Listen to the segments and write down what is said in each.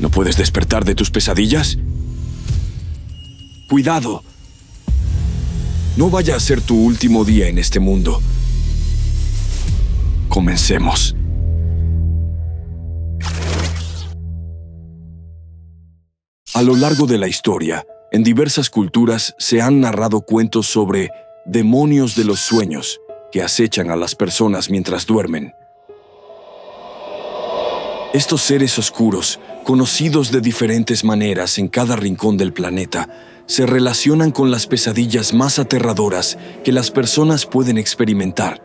¿No puedes despertar de tus pesadillas? ¡Cuidado! No vaya a ser tu último día en este mundo. Comencemos. A lo largo de la historia, en diversas culturas se han narrado cuentos sobre demonios de los sueños que acechan a las personas mientras duermen. Estos seres oscuros, conocidos de diferentes maneras en cada rincón del planeta, se relacionan con las pesadillas más aterradoras que las personas pueden experimentar.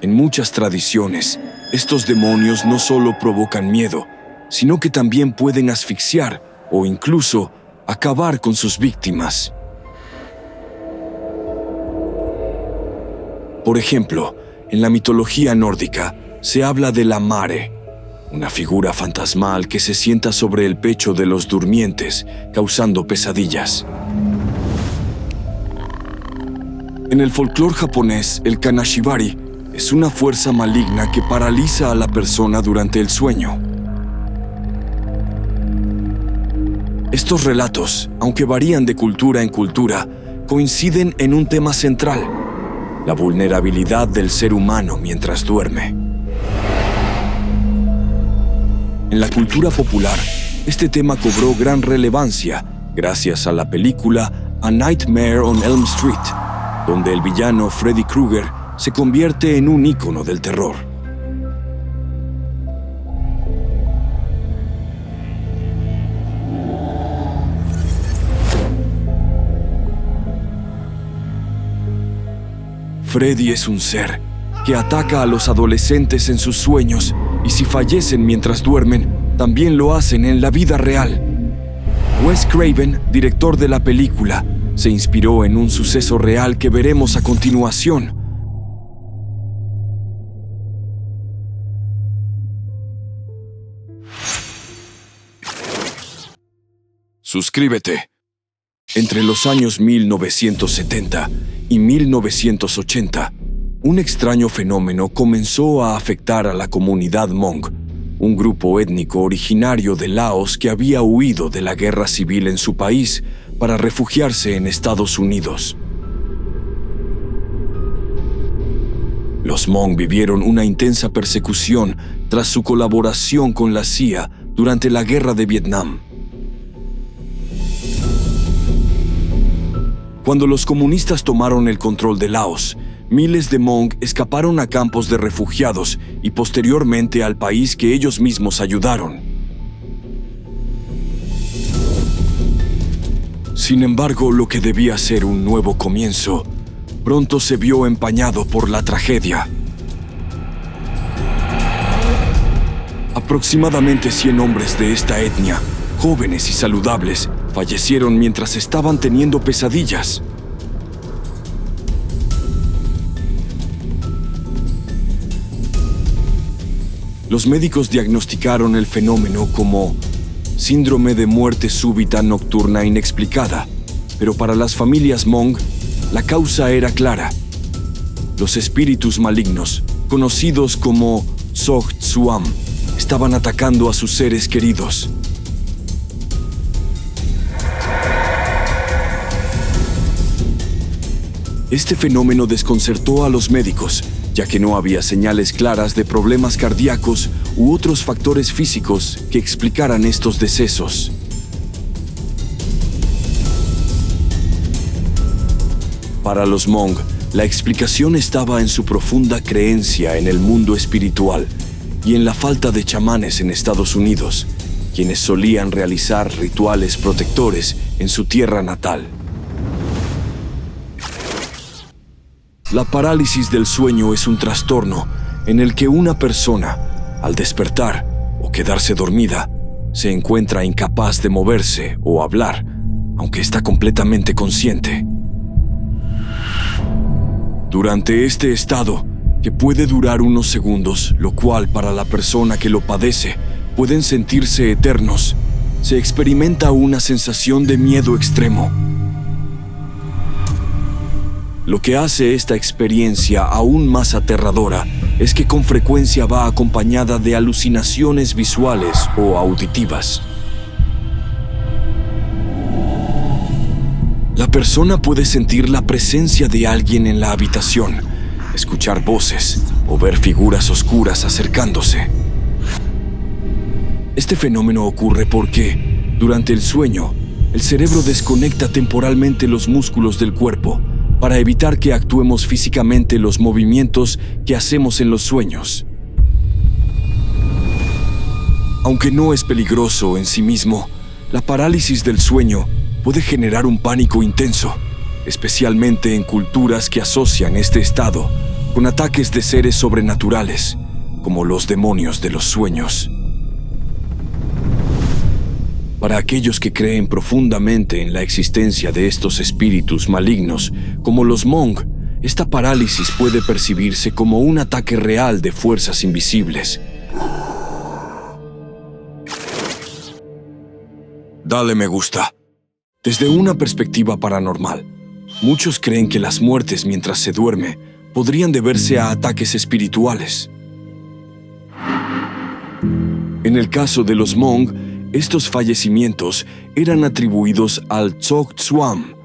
En muchas tradiciones, estos demonios no solo provocan miedo, sino que también pueden asfixiar o incluso acabar con sus víctimas. Por ejemplo, en la mitología nórdica se habla de la Mare, una figura fantasmal que se sienta sobre el pecho de los durmientes, causando pesadillas. En el folclore japonés, el Kanashibari es una fuerza maligna que paraliza a la persona durante el sueño. Estos relatos, aunque varían de cultura en cultura, coinciden en un tema central: la vulnerabilidad del ser humano mientras duerme. En la cultura popular, este tema cobró gran relevancia gracias a la película A Nightmare on Elm Street, donde el villano Freddy Krueger se convierte en un ícono del terror. Freddy es un ser que ataca a los adolescentes en sus sueños, y si fallecen mientras duermen, también lo hacen en la vida real. Wes Craven, director de la película, se inspiró en un suceso real que veremos a continuación. Suscríbete. Entre los años 1970 y 1980, un extraño fenómeno comenzó a afectar a la comunidad Hmong, un grupo étnico originario de Laos que había huido de la guerra civil en su país para refugiarse en Estados Unidos. Los Hmong vivieron una intensa persecución tras su colaboración con la CIA durante la Guerra de Vietnam. Cuando los comunistas tomaron el control de Laos, miles de Hmong escaparon a campos de refugiados y posteriormente al país que ellos mismos ayudaron. Sin embargo, lo que debía ser un nuevo comienzo, pronto se vio empañado por la tragedia. Aproximadamente 100 hombres de esta etnia, jóvenes y saludables, fallecieron mientras estaban teniendo pesadillas. Los médicos diagnosticaron el fenómeno como síndrome de muerte súbita nocturna inexplicada, pero para las familias Hmong, la causa era clara. Los espíritus malignos, conocidos como Tsog Tsuam, estaban atacando a sus seres queridos. Este fenómeno desconcertó a los médicos, ya que no había señales claras de problemas cardíacos u otros factores físicos que explicaran estos decesos. Para los Hmong, la explicación estaba en su profunda creencia en el mundo espiritual y en la falta de chamanes en Estados Unidos, quienes solían realizar rituales protectores en su tierra natal. La parálisis del sueño es un trastorno en el que una persona, al despertar o quedarse dormida, se encuentra incapaz de moverse o hablar, aunque está completamente consciente. Durante este estado, que puede durar unos segundos, lo cual para la persona que lo padece pueden sentirse eternos, se experimenta una sensación de miedo extremo. Lo que hace esta experiencia aún más aterradora es que con frecuencia va acompañada de alucinaciones visuales o auditivas. La persona puede sentir la presencia de alguien en la habitación, escuchar voces o ver figuras oscuras acercándose. Este fenómeno ocurre porque, durante el sueño, el cerebro desconecta temporalmente los músculos del cuerpo para evitar que actuemos físicamente los movimientos que hacemos en los sueños. Aunque no es peligroso en sí mismo, la parálisis del sueño puede generar un pánico intenso, especialmente en culturas que asocian este estado con ataques de seres sobrenaturales, como los demonios de los sueños. Para aquellos que creen profundamente en la existencia de estos espíritus malignos, como los Hmong, esta parálisis puede percibirse como un ataque real de fuerzas invisibles. Dale me gusta. Desde una perspectiva paranormal, muchos creen que las muertes mientras se duerme podrían deberse a ataques espirituales. En el caso de los Hmong, estos fallecimientos eran atribuidos al Tsok Tswam,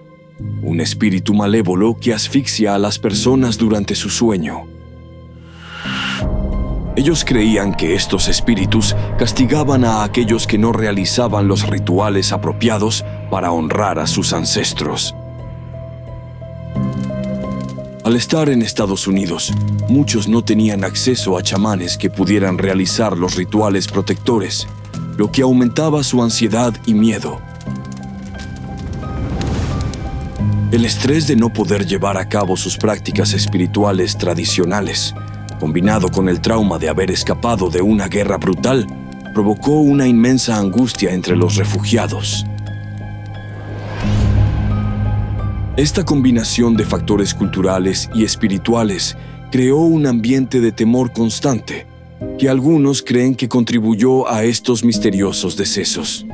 un espíritu malévolo que asfixia a las personas durante su sueño. Ellos creían que estos espíritus castigaban a aquellos que no realizaban los rituales apropiados para honrar a sus ancestros. Al estar en Estados Unidos, muchos no tenían acceso a chamanes que pudieran realizar los rituales protectores, lo que aumentaba su ansiedad y miedo. El estrés de no poder llevar a cabo sus prácticas espirituales tradicionales, combinado con el trauma de haber escapado de una guerra brutal, provocó una inmensa angustia entre los refugiados. Esta combinación de factores culturales y espirituales creó un ambiente de temor constante, que algunos creen que contribuyó a estos misteriosos decesos.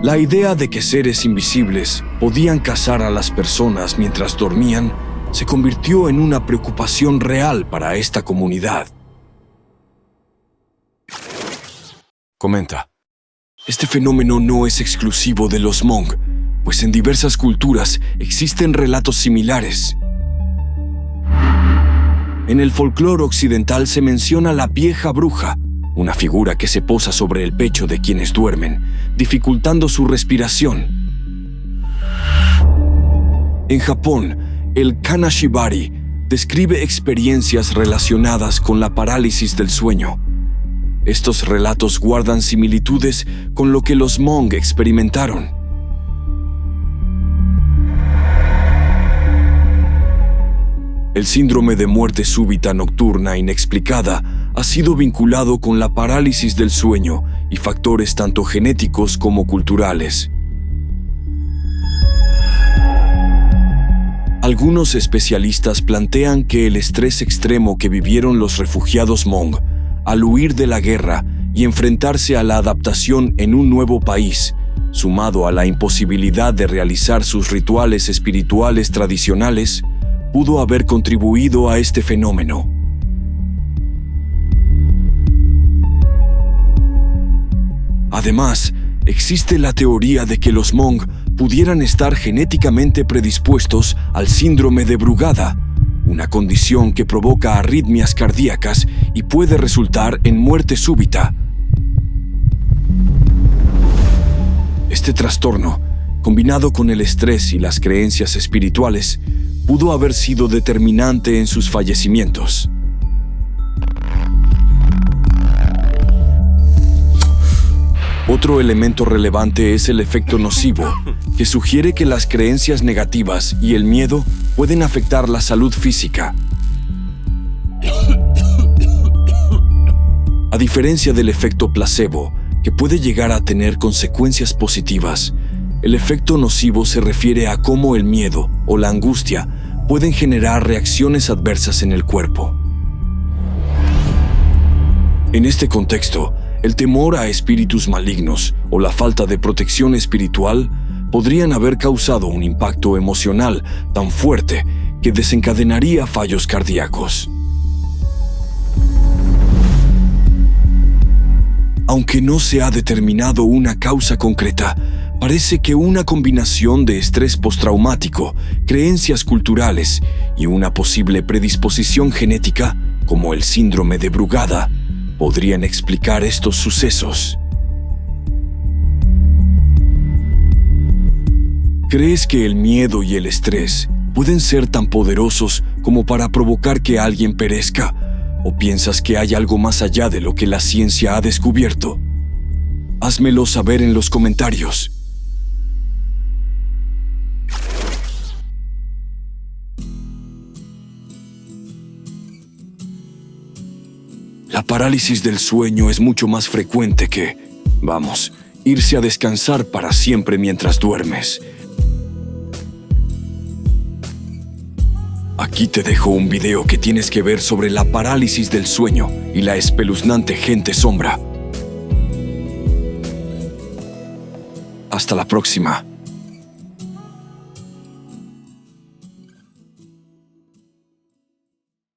La idea de que seres invisibles podían cazar a las personas mientras dormían se convirtió en una preocupación real para esta comunidad. Comenta. Este fenómeno no es exclusivo de los Hmong, pues en diversas culturas existen relatos similares. En el folclore occidental se menciona la vieja bruja, una figura que se posa sobre el pecho de quienes duermen, dificultando su respiración. En Japón, el Kanashibari describe experiencias relacionadas con la parálisis del sueño. Estos relatos guardan similitudes con lo que los Hmong experimentaron. El síndrome de muerte súbita nocturna inexplicada ha sido vinculado con la parálisis del sueño y factores tanto genéticos como culturales. Algunos especialistas plantean que el estrés extremo que vivieron los refugiados Hmong al huir de la guerra y enfrentarse a la adaptación en un nuevo país, sumado a la imposibilidad de realizar sus rituales espirituales tradicionales, pudo haber contribuido a este fenómeno. Además, existe la teoría de que los Hmong pudieran estar genéticamente predispuestos al síndrome de Brugada, una condición que provoca arritmias cardíacas y puede resultar en muerte súbita. Este trastorno, combinado con el estrés y las creencias espirituales, pudo haber sido determinante en sus fallecimientos. Otro elemento relevante es el efecto nocivo, que sugiere que las creencias negativas y el miedo pueden afectar la salud física. A diferencia del efecto placebo, que puede llegar a tener consecuencias positivas, el efecto nocivo se refiere a cómo el miedo o la angustia pueden generar reacciones adversas en el cuerpo. En este contexto, el temor a espíritus malignos o la falta de protección espiritual podrían haber causado un impacto emocional tan fuerte que desencadenaría fallos cardíacos. Aunque no se ha determinado una causa concreta, parece que una combinación de estrés postraumático, creencias culturales y una posible predisposición genética, como el síndrome de Brugada, podrían explicar estos sucesos. ¿Crees que el miedo y el estrés pueden ser tan poderosos como para provocar que alguien perezca? ¿O piensas que hay algo más allá de lo que la ciencia ha descubierto? Házmelo saber en los comentarios. La parálisis del sueño es mucho más frecuente que, irse a descansar para siempre mientras duermes. Aquí te dejo un video que tienes que ver sobre la parálisis del sueño y la espeluznante gente sombra. Hasta la próxima.